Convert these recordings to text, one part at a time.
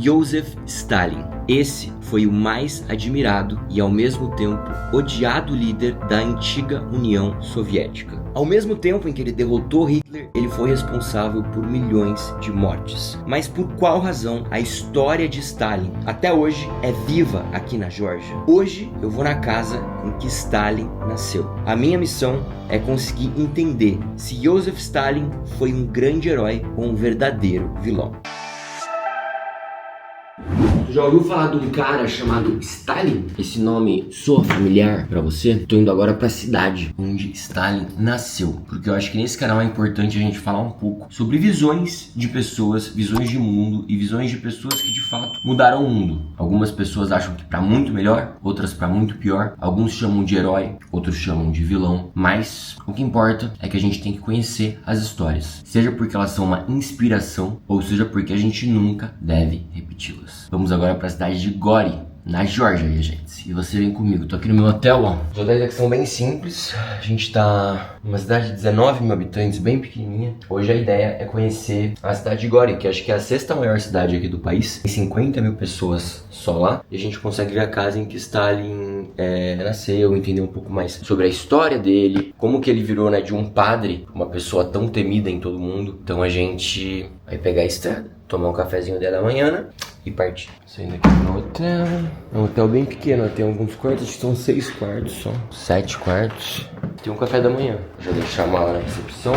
Joseph Stalin. Esse foi o mais admirado e ao mesmo tempo odiado líder da antiga União Soviética. Ao mesmo tempo em que ele derrotou Hitler, ele foi responsável por milhões de mortes. Mas por qual razão a história de Stalin até hoje é viva aqui na Geórgia? Hoje eu vou na casa em que Stalin nasceu. A minha missão é conseguir entender se Joseph Stalin foi um grande herói ou um verdadeiro vilão. Já ouviu falar de um cara chamado Stalin? Esse nome soa familiar pra você? Tô indo agora pra cidade onde Stalin nasceu, porque eu acho que nesse canal é importante a gente falar um pouco sobre visões de pessoas, visões de mundo e visões de pessoas que de fato mudaram o mundo. Algumas pessoas acham que pra muito melhor, outras pra muito pior. Alguns chamam de herói, outros chamam de vilão, mas o que importa é que a gente tem que conhecer as histórias, seja porque elas são uma inspiração ou seja porque a gente nunca deve repeti-las. Vamos agora para a cidade de Gori, na Geórgia, gente. E você vem comigo, tô aqui no meu hotel, ó. Os hotéis aqui são bem simples. A gente tá numa cidade de 19 mil habitantes, bem pequenininha. Hoje a ideia é conhecer a cidade de Gori, que acho que é a sexta maior cidade aqui do país. Tem 50 mil pessoas só lá. E a gente consegue ver a casa em que Stalin nasceu, entender um pouco mais sobre a história dele, como que ele virou, né, de um padre, uma pessoa tão temida em todo mundo. Então a gente vai pegar a estrada, tomar um cafezinho dela da manhã, né? E partir. Saindo aqui no hotel. É um hotel bem pequeno, tem alguns quartos, acho que são 6 quartos só. 7 quartos. Tem um café da manhã. Vou deixar a mala na recepção,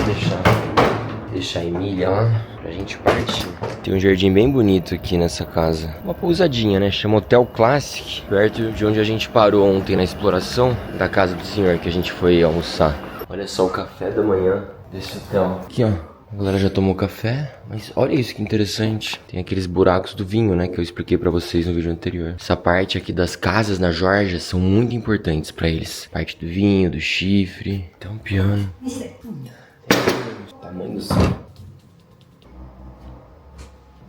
deixar a Emília lá pra gente partir. Tem um jardim bem bonito aqui nessa casa. Uma pousadinha, né? Chama Hotel Classic. Perto de onde a gente parou ontem na exploração da casa do senhor que a gente foi almoçar. Olha só o café da manhã desse hotel. Aqui, ó. A galera já tomou café, mas olha isso que interessante. Tem aqueles buracos do vinho, né, que eu expliquei pra vocês no vídeo anterior. Essa parte aqui das casas na Geórgia são muito importantes pra eles. Parte do vinho, do chifre. Tem um piano. Tamanho do céu.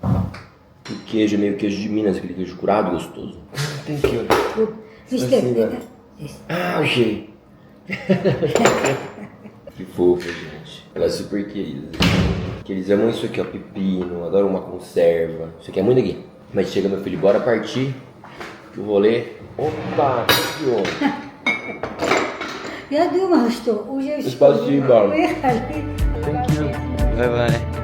O queijo é meio queijo de Minas, aquele queijo curado gostoso. Tem aqui, olha. Assim, ó. Ah, achei. Que fofo, gente. Ela é super querida. Que eles amam isso aqui, ó. Pepino, adoram uma conserva. Isso aqui é muito aqui. Mas chega, meu filho, bora partir. Que o rolê. Opa, que homem. Я думала, что уже все. Спасибо. Поехали. Thank you. Bye bye.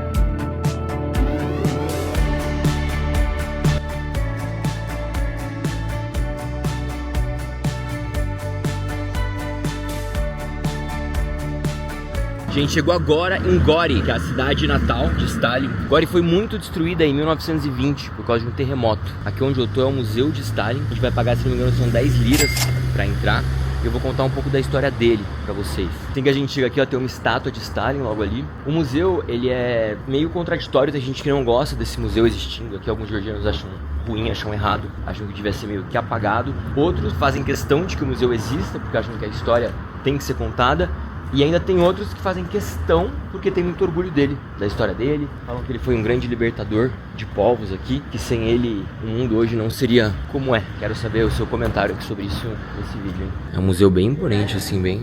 A gente chegou agora em Gori, que é a cidade natal de Stalin. Gori foi muito destruída em 1920 por causa de um terremoto. Aqui onde eu tô é o Museu de Stalin. A gente vai pagar, se não me engano, são 10 liras pra entrar. Eu vou contar um pouco da história dele pra vocês. Assim que a gente chega aqui, ó, tem uma estátua de Stalin logo ali. O museu, ele é meio contraditório. Tem gente que não gosta desse museu existindo. Aqui alguns georgianos acham ruim, acham errado, acham que devia ser meio que apagado. Outros fazem questão de que o museu exista, porque acham que a história tem que ser contada. E ainda tem outros que fazem questão porque tem muito orgulho dele, da história dele. Falam que ele foi um grande libertador de povos aqui, que sem ele o mundo hoje não seria como é. Quero saber o seu comentário aqui sobre isso nesse vídeo, hein? É um museu bem imponente, assim, bem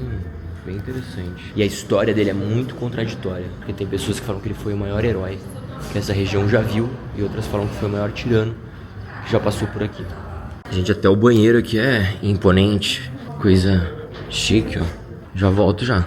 interessante. E a história dele é muito contraditória, porque tem pessoas que falam que ele foi o maior herói que essa região já viu, e outras falam que foi o maior tirano que já passou por aqui. Gente, até o banheiro aqui é imponente, coisa chique, ó. Já volto já.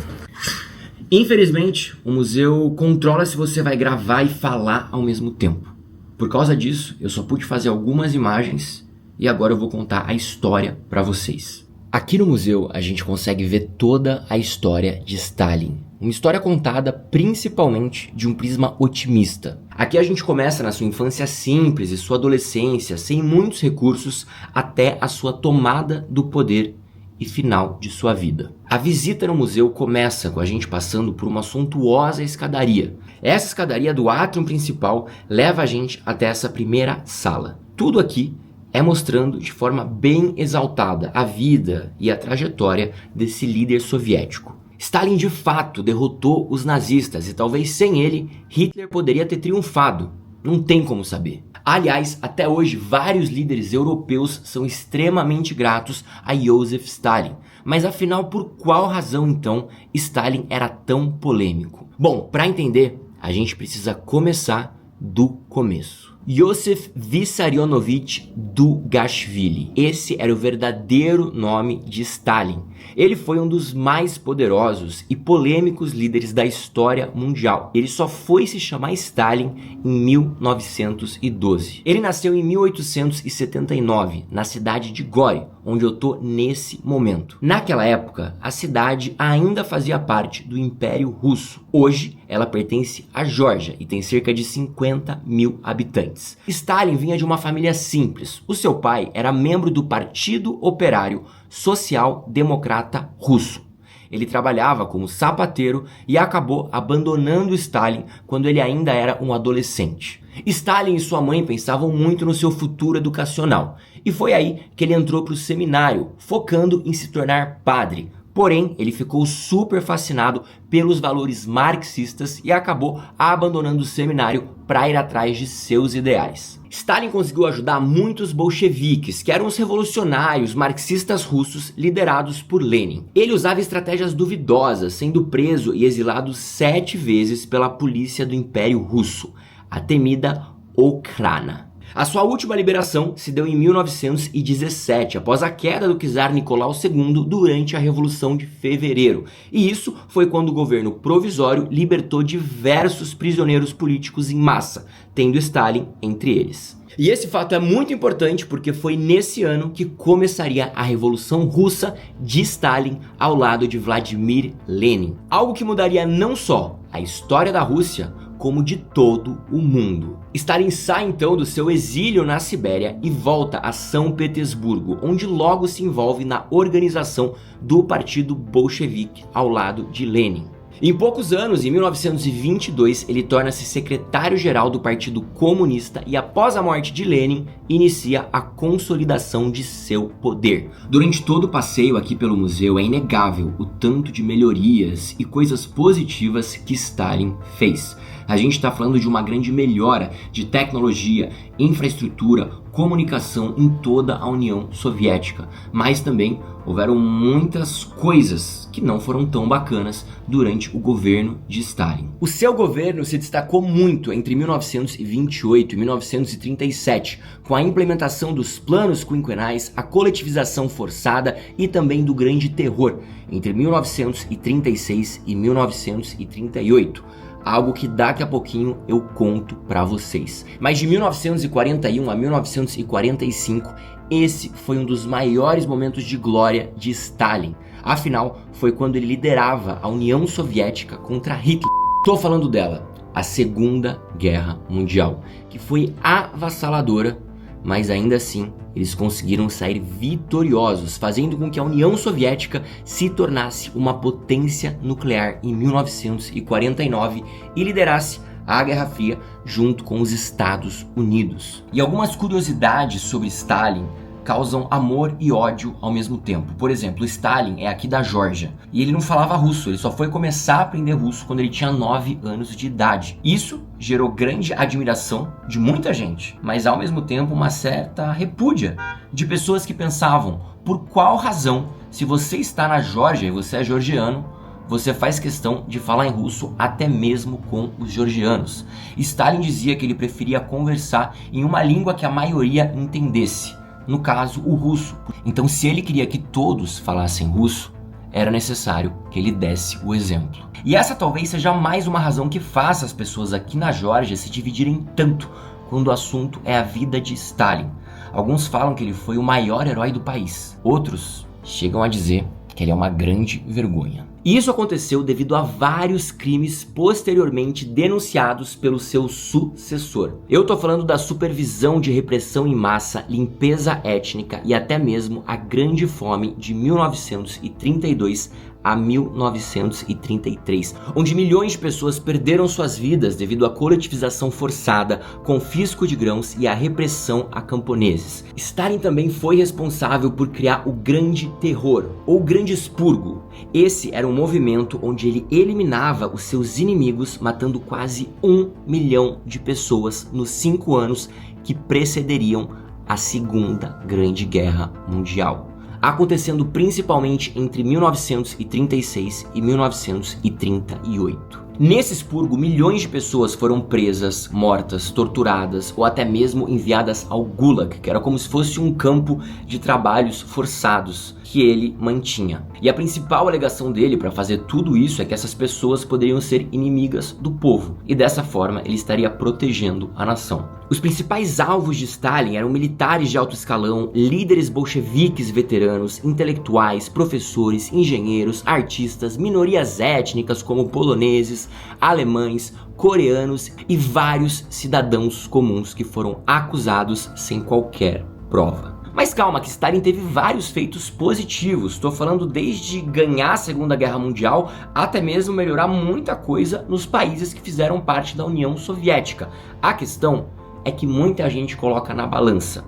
Infelizmente, o museu controla se você vai gravar e falar ao mesmo tempo. Por causa disso, eu só pude fazer algumas imagens e agora eu vou contar a história para vocês. Aqui no museu, a gente consegue ver toda a história de Stalin. Uma história contada principalmente de um prisma otimista. Aqui a gente começa na sua infância simples e sua adolescência, sem muitos recursos, até a sua tomada do poder e final de sua vida. A visita no museu começa com a gente passando por uma suntuosa escadaria. Essa escadaria do átrio principal leva a gente até essa primeira sala. Tudo aqui é mostrando de forma bem exaltada a vida e a trajetória desse líder soviético. Stalin de fato derrotou os nazistas e talvez sem ele, Hitler poderia ter triunfado. Não tem como saber. Aliás, até hoje, vários líderes europeus são extremamente gratos a Joseph Stalin. Mas afinal, por qual razão então Stalin era tão polêmico? Bom, para entender, a gente precisa começar do começo. Iosif Vissarionovich Dugashvili. Esse era o verdadeiro nome de Stalin. Ele foi um dos mais poderosos e polêmicos líderes da história mundial. Ele só foi se chamar Stalin em 1912. Ele nasceu em 1879, na cidade de Gori, onde eu tô nesse momento. Naquela época, a cidade ainda fazia parte do Império Russo. Hoje, ela pertence à Geórgia e tem cerca de 50 mil habitantes. Stalin vinha de uma família simples. O seu pai era membro do Partido Operário Social Democrata Russo. Ele trabalhava como sapateiro e acabou abandonando Stalin quando ele ainda era um adolescente. Stalin e sua mãe pensavam muito no seu futuro educacional, e foi aí que ele entrou para o seminário, focando em se tornar padre. Porém, ele ficou super fascinado pelos valores marxistas e acabou abandonando o seminário para ir atrás de seus ideais. Stalin conseguiu ajudar muitos bolcheviques, que eram os revolucionários marxistas russos liderados por Lenin. Ele usava estratégias duvidosas, sendo preso e exilado 7 vezes pela polícia do Império Russo, a temida Okhrana. A sua última liberação se deu em 1917, após a queda do czar Nicolau II durante a Revolução de Fevereiro. E isso foi quando o governo provisório libertou diversos prisioneiros políticos em massa, tendo Stalin entre eles. E esse fato é muito importante porque foi nesse ano que começaria a Revolução Russa de Stalin ao lado de Vladimir Lenin. Algo que mudaria não só a história da Rússia, como de todo o mundo. Stalin sai então do seu exílio na Sibéria e volta a São Petersburgo, onde logo se envolve na organização do Partido Bolchevique ao lado de Lenin. Em poucos anos, em 1922, ele torna-se secretário-geral do Partido Comunista e, após a morte de Lenin, inicia a consolidação de seu poder. Durante todo o passeio aqui pelo museu, é inegável o tanto de melhorias e coisas positivas que Stalin fez. A gente está falando de uma grande melhora de tecnologia, infraestrutura, comunicação em toda a União Soviética. Mas também houveram muitas coisas que não foram tão bacanas durante o governo de Stalin. O seu governo se destacou muito entre 1928 e 1937, com a implementação dos planos quinquenais, a coletivização forçada e também do Grande Terror, entre 1936 e 1938. Algo que daqui a pouquinho eu conto pra vocês. Mas de 1941 a 1945, esse foi um dos maiores momentos de glória de Stalin. Afinal, foi quando ele liderava a União Soviética contra Hitler. Tô falando dela, a Segunda Guerra Mundial, que foi avassaladora, mas ainda assim eles conseguiram sair vitoriosos, fazendo com que a União Soviética se tornasse uma potência nuclear em 1949 e liderasse a Guerra Fria junto com os Estados Unidos. E algumas curiosidades sobre Stalin causam amor e ódio ao mesmo tempo. Por exemplo, Stalin é aqui da Geórgia e ele não falava russo, ele só foi começar a aprender russo quando ele tinha 9 anos de idade. Isso gerou grande admiração de muita gente, mas ao mesmo tempo uma certa repúdia de pessoas que pensavam: por qual razão, se você está na Geórgia e você é georgiano, você faz questão de falar em russo até mesmo com os georgianos? Stalin dizia que ele preferia conversar em uma língua que a maioria entendesse, no caso, o russo. Então, se ele queria que todos falassem russo, era necessário que ele desse o exemplo. E essa talvez seja mais uma razão que faça as pessoas aqui na Geórgia se dividirem tanto quando o assunto é a vida de Stalin. Alguns falam que ele foi o maior herói do país. Outros chegam a dizer que ele é uma grande vergonha. E isso aconteceu devido a vários crimes posteriormente denunciados pelo seu sucessor. Eu tô falando da supervisão de repressão em massa, limpeza étnica e até mesmo a Grande Fome de 1932 a 1933, onde milhões de pessoas perderam suas vidas devido à coletivização forçada, confisco de grãos e à repressão a camponeses. Stalin também foi responsável por criar o Grande Terror, ou Grande Expurgo. Esse era um movimento onde ele eliminava os seus inimigos, matando quase 1 milhão de pessoas nos 5 anos que precederiam a Segunda Grande Guerra Mundial, acontecendo principalmente entre 1936 e 1938. Nesse expurgo, milhões de pessoas foram presas, mortas, torturadas ou até mesmo enviadas ao Gulag, que era como se fosse um campo de trabalhos forçados que ele mantinha. E a principal alegação dele para fazer tudo isso é que essas pessoas poderiam ser inimigas do povo, e dessa forma ele estaria protegendo a nação. Os principais alvos de Stalin eram militares de alto escalão, líderes bolcheviques veteranos, intelectuais, professores, engenheiros, artistas, minorias étnicas como poloneses, alemães, coreanos e vários cidadãos comuns que foram acusados sem qualquer prova. Mas calma, que Stalin teve vários feitos positivos. Estou falando desde ganhar a Segunda Guerra Mundial até mesmo melhorar muita coisa nos países que fizeram parte da União Soviética. A questão é que muita gente coloca na balança.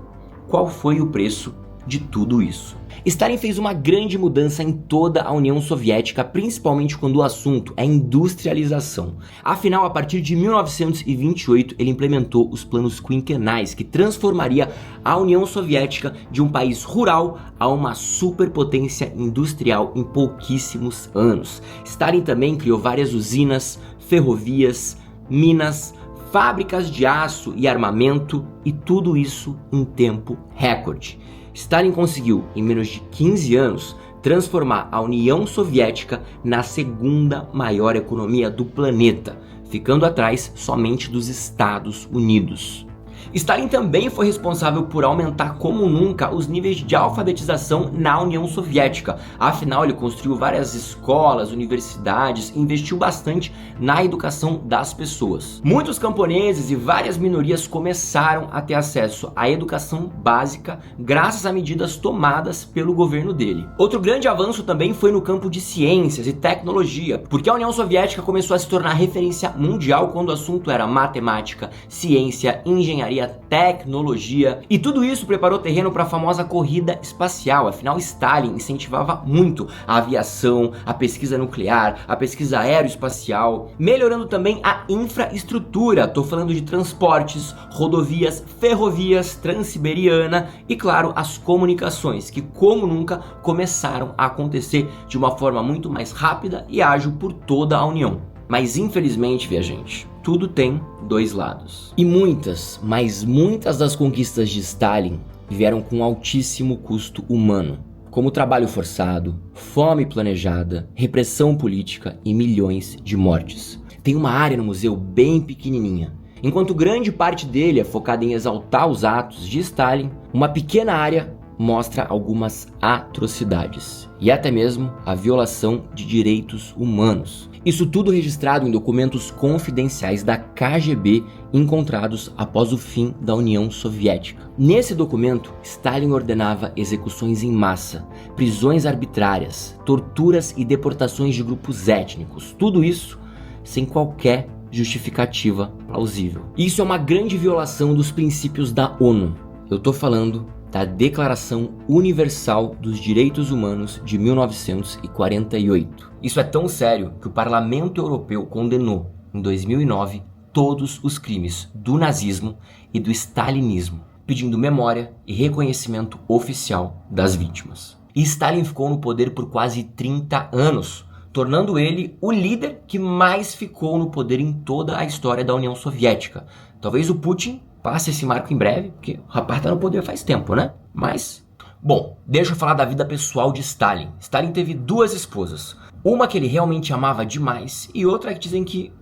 Qual foi o preço de tudo isso? Stalin fez uma grande mudança em toda a União Soviética, principalmente quando o assunto é industrialização. Afinal, a partir de 1928, ele implementou os planos quinquenais, que transformaria a União Soviética de um país rural a uma superpotência industrial em pouquíssimos anos. Stalin também criou várias usinas, ferrovias, minas, fábricas de aço e armamento, e tudo isso em tempo recorde. Stalin conseguiu, em menos de 15 anos, transformar a União Soviética na segunda maior economia do planeta, ficando atrás somente dos Estados Unidos. Stalin também foi responsável por aumentar como nunca os níveis de alfabetização na União Soviética. Afinal, ele construiu várias escolas, universidades e investiu bastante na educação das pessoas. Muitos camponeses e várias minorias começaram a ter acesso à educação básica graças a medidas tomadas pelo governo dele. Outro grande avanço também foi no campo de ciências e tecnologia, porque a União Soviética começou a se tornar referência mundial quando o assunto era matemática, ciência, engenharia, tecnologia, e tudo isso preparou terreno para a famosa corrida espacial. Afinal, Stalin incentivava muito a aviação, a pesquisa nuclear, a pesquisa aeroespacial, melhorando também a infraestrutura. Tô falando de transportes, rodovias, ferrovias, Transiberiana e, claro, as comunicações, que como nunca começaram a acontecer de uma forma muito mais rápida e ágil por toda a União. Mas infelizmente, viajante, tudo tem dois lados. E muitas, mas muitas das conquistas de Stalin vieram com altíssimo custo humano, como trabalho forçado, fome planejada, repressão política e milhões de mortes. Tem uma área no museu bem pequenininha. Enquanto grande parte dele é focada em exaltar os atos de Stalin, uma pequena área mostra algumas atrocidades e até mesmo a violação de direitos humanos. Isso tudo registrado em documentos confidenciais da KGB encontrados após o fim da União Soviética. Nesse documento, Stalin ordenava execuções em massa, prisões arbitrárias, torturas e deportações de grupos étnicos. Tudo isso sem qualquer justificativa plausível. Isso é uma grande violação dos princípios da ONU. Eu tô falando da Declaração Universal dos Direitos Humanos de 1948. Isso é tão sério que o Parlamento Europeu condenou, em 2009, todos os crimes do nazismo e do stalinismo, pedindo memória e reconhecimento oficial das vítimas. E Stalin ficou no poder por quase 30 anos, tornando ele o líder que mais ficou no poder em toda a história da União Soviética. Talvez o Putin passe esse marco em breve, porque o rapaz tá no poder faz tempo, né? Mas, bom, deixa eu falar da vida pessoal de Stalin. Stalin teve duas esposas. Uma que ele realmente amava demais e outra que dizem que,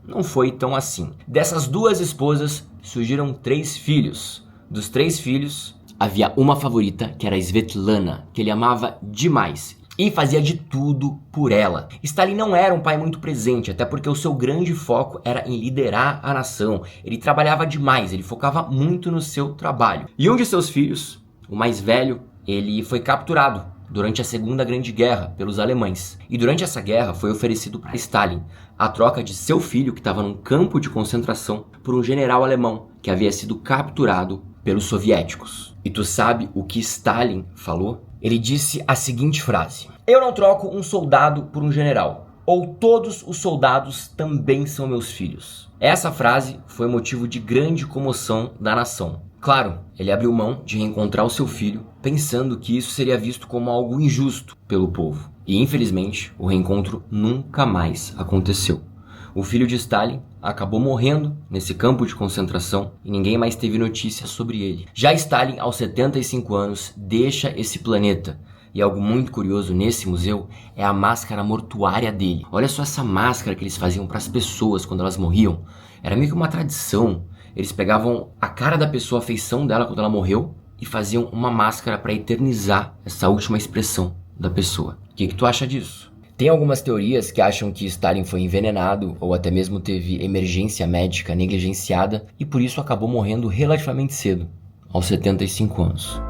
não foi tão assim. Dessas duas esposas surgiram 3 filhos. Dos 3 filhos, havia uma favorita, que era a Svetlana, que ele amava demais e fazia de tudo por ela. Stalin não era um pai muito presente, até porque o seu grande foco era em liderar a nação. Ele trabalhava demais, ele focava muito no seu trabalho. E um de seus filhos, o mais velho, ele foi capturado durante a Segunda Grande Guerra pelos alemães. E durante essa guerra foi oferecido para Stalin a troca de seu filho, que estava num campo de concentração, por um general alemão que havia sido capturado pelos soviéticos. E tu sabe o que Stalin falou? Ele disse a seguinte frase: "Eu não troco um soldado por um general, ou todos os soldados também são meus filhos." Essa frase foi motivo de grande comoção da nação. Claro, ele abriu mão de reencontrar o seu filho, pensando que isso seria visto como algo injusto pelo povo. E infelizmente, o reencontro nunca mais aconteceu. O filho de Stalin acabou morrendo nesse campo de concentração e ninguém mais teve notícia sobre ele. Já Stalin, aos 75 anos, deixa esse planeta. E algo muito curioso nesse museu é a máscara mortuária dele. Olha só essa máscara que eles faziam para as pessoas quando elas morriam. Era meio que uma tradição. Eles pegavam a cara da pessoa, a feição dela quando ela morreu e faziam uma máscara para eternizar essa última expressão da pessoa. O que tu acha disso? Tem algumas teorias que acham que Stalin foi envenenado ou até mesmo teve emergência médica negligenciada e por isso acabou morrendo relativamente cedo, aos 75 anos.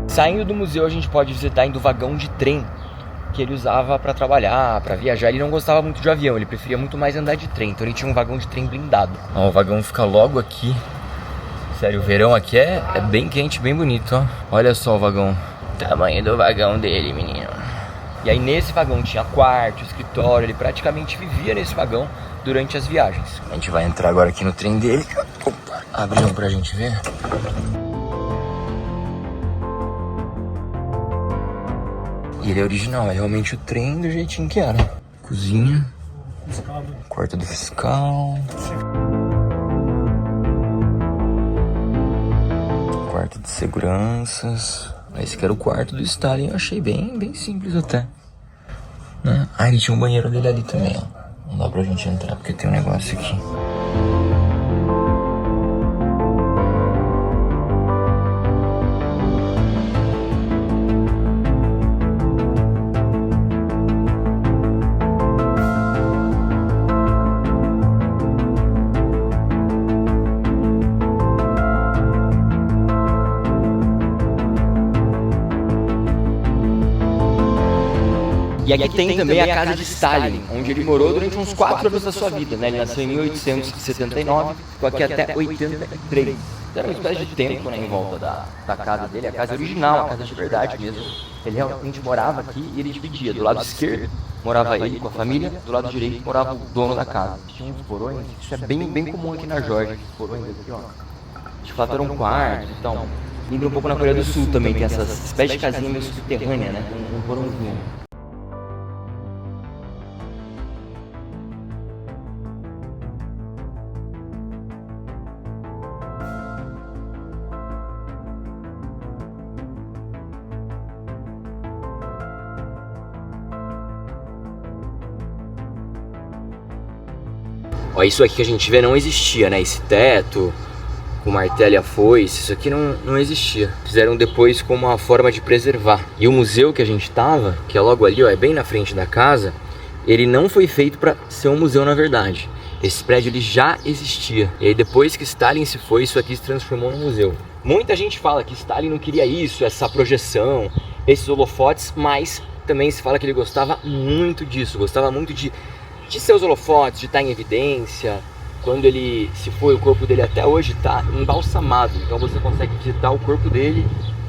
Saindo do museu, a gente pode visitar indo o vagão de trem que ele usava para trabalhar, para viajar. Ele não gostava muito de avião, ele preferia muito mais andar de trem, então ele tinha um vagão de trem blindado. Ó, o vagão fica logo aqui. Sério, o verão aqui é bem quente, bem bonito, ó. Olha só o vagão. Tamanho do vagão dele, menino. E aí nesse vagão tinha quarto, escritório, ele praticamente vivia nesse vagão durante as viagens. A gente vai entrar agora aqui no trem dele. Opa, abriu pra gente ver. E ele é original, é realmente o trem do jeitinho que era. Cozinha, quarto do fiscal, quarto de seguranças. Esse que era o quarto do Stalin, eu achei bem simples até, né? Ah, ele tinha um banheiro dele ali também, ó. Não dá pra gente entrar porque tem um negócio aqui. E aqui tem também a casa de Stalin, onde ele morou durante uns 4 anos da sua vida, né? Ele nasceu em 1879, ficou aqui até 83. Era uma espécie de templo, né, em volta da casa dele, a casa original, a casa de verdade mesmo. Ele realmente morava aqui e ele dividia. Do lado esquerdo morava ele com a família, do lado direito morava o dono da casa. Tinha uns porões, isso é bem comum aqui na Geórgia, esses porões aqui, ó. De fato era um quarto, então. Lembra um pouco na Coreia do Sul também, tem essas espécies de casinha meio subterrânea, né? Um porãozinho. Ó, isso aqui que a gente vê não existia, né? Esse teto com martelo e a foice, isso aqui não existia. Fizeram depois como uma forma de preservar. E o museu que a gente tava, que é logo ali, ó, é bem na frente da casa, ele não foi feito para ser um museu na verdade. Esse prédio ele já existia. E aí depois que Stalin se foi, isso aqui se transformou num museu. Muita gente fala que Stalin não queria isso, essa projeção, esses holofotes, mas também se fala que ele gostava muito disso, gostava muito de seus holofotes, de estar em evidência. Quando ele se foi, o corpo dele até hoje está embalsamado. Então você consegue visitar o corpo dele,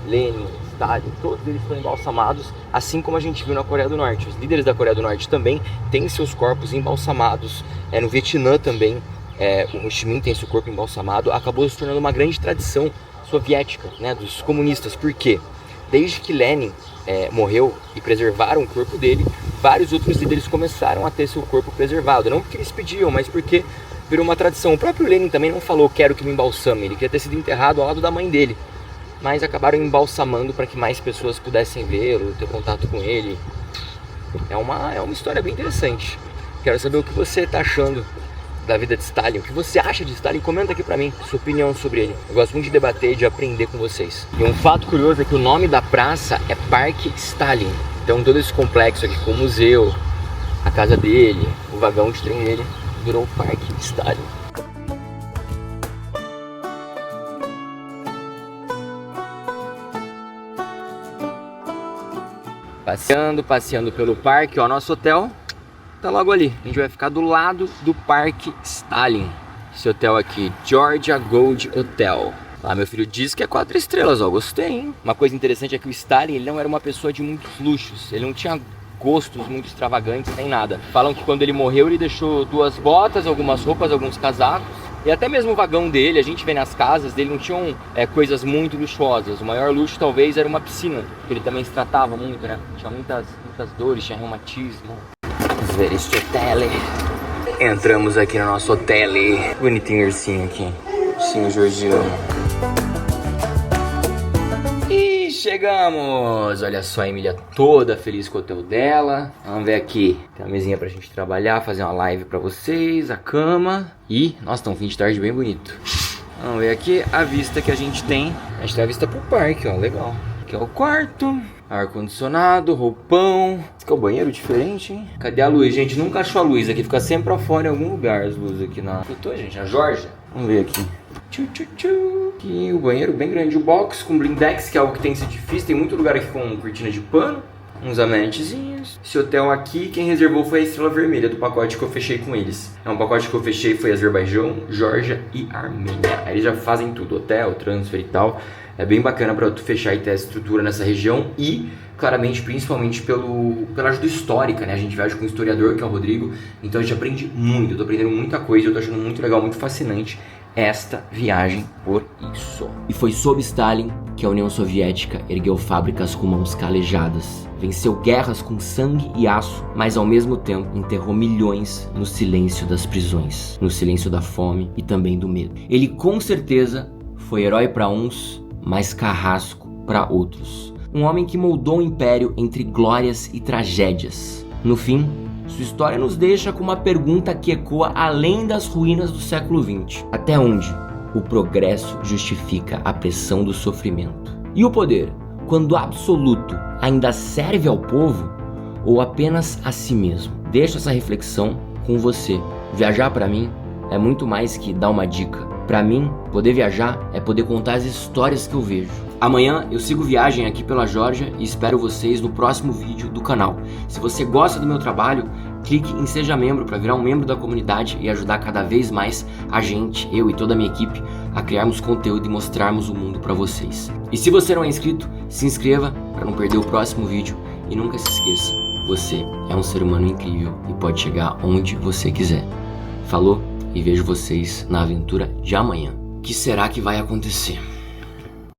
Lenin, Stalin, todos eles estão embalsamados, assim como a gente viu na Coreia do Norte. Os líderes da Coreia do Norte também têm seus corpos embalsamados. No Vietnã também, o Ho Chi Minh tem seu corpo embalsamado. Acabou se tornando uma grande tradição soviética, né, dos comunistas. Por quê? Desde que Lenin morreu e preservaram o corpo dele, vários outros líderes começaram a ter seu corpo preservado. Não porque eles pediam, mas porque virou uma tradição. O próprio Lenin também não falou quero que me embalsame, ele queria ter sido enterrado ao lado da mãe dele, mas acabaram embalsamando para que mais pessoas pudessem vê-lo, ter contato com ele. É uma história bem interessante. Quero saber o que você está achando da vida de Stalin, o que você acha de Stalin, comenta aqui pra mim sua opinião sobre ele. Eu gosto muito de debater e de aprender com vocês. E um fato curioso é que o nome da praça é Parque Stalin. Então todo esse complexo aqui com o museu, a casa dele, o vagão de trem dele, virou Parque Stalin. Passeando pelo parque, ó, nosso hotel tá logo ali. A gente vai ficar do lado do Parque Stalin. Esse hotel aqui, Georgia Gold Hotel. Ah, meu filho disse que é 4 estrelas, ó, gostei, hein? Uma coisa interessante é que o Stalin, ele não era uma pessoa de muitos luxos. Ele não tinha gostos muito extravagantes, nem nada. Falam que quando ele morreu, ele deixou 2 botas, algumas roupas, alguns casacos E até mesmo o vagão dele, a gente vê nas casas dele, não tinham coisas muito luxuosas. O maior luxo talvez era uma piscina, que ele também se tratava muito, né? Tinha muitas dores, tinha reumatismo. Vamos ver este hotel. Entramos aqui no nosso hotel. Bonitinho ursinho aqui. Ursinho Georgiano. E chegamos! Olha só a Emília toda feliz com o hotel dela. Vamos ver aqui. Tem uma mesinha pra gente trabalhar, fazer uma live pra vocês, a cama. E, nossa, tá um fim de tarde bem bonito. Vamos ver aqui a vista que a gente tem. A gente tem a vista pro parque, ó, legal. Aqui é o quarto. Ar-condicionado, roupão. Esse aqui é o banheiro diferente, hein? Cadê a luz? Gente, nunca achou a luz aqui. Fica sempre pra fora em algum lugar as luzes aqui na... Eu tô, gente, a Georgia. Vamos ver aqui. Aqui o banheiro bem grande. O box com blindex, que é algo que tem que ser difícil. Tem muito lugar aqui com cortina de pano. Uns amentezinhos. Esse hotel aqui, quem reservou foi a Estrela Vermelha do pacote que eu fechei com eles. É um pacote que eu fechei, foi Azerbaijão, Geórgia e Armênia. Aí eles já fazem tudo, hotel, transfer e tal. É bem bacana pra tu fechar e ter essa estrutura nessa região e, claramente, principalmente pela ajuda histórica, né? A gente viaja com um historiador, que é o Rodrigo, então a gente aprende muito, eu tô aprendendo muita coisa, eu tô achando muito legal, muito fascinante esta viagem por isso. E foi sob Stalin que a União Soviética ergueu fábricas com mãos calejadas, venceu guerras com sangue e aço, mas ao mesmo tempo enterrou milhões no silêncio das prisões, no silêncio da fome e também do medo. Ele com certeza foi herói para uns, mas carrasco para outros. Um homem que moldou um império entre glórias e tragédias. No fim, sua história nos deixa com uma pergunta que ecoa além das ruínas do século XX. Até onde o progresso justifica a pressão do sofrimento? E o poder, quando absoluto, ainda serve ao povo ou apenas a si mesmo? Deixo essa reflexão com você. Viajar para mim é muito mais que dar uma dica. Para mim, poder viajar é poder contar as histórias que eu vejo. Amanhã eu sigo viagem aqui pela Geórgia e espero vocês no próximo vídeo do canal. Se você gosta do meu trabalho, clique em Seja Membro para virar um membro da comunidade e ajudar cada vez mais a gente, eu e toda a minha equipe, a criarmos conteúdo e mostrarmos o mundo para vocês. E se você não é inscrito, se inscreva para não perder o próximo vídeo e nunca se esqueça, você é um ser humano incrível e pode chegar onde você quiser. Falou? E vejo vocês na aventura de amanhã. O que será que vai acontecer?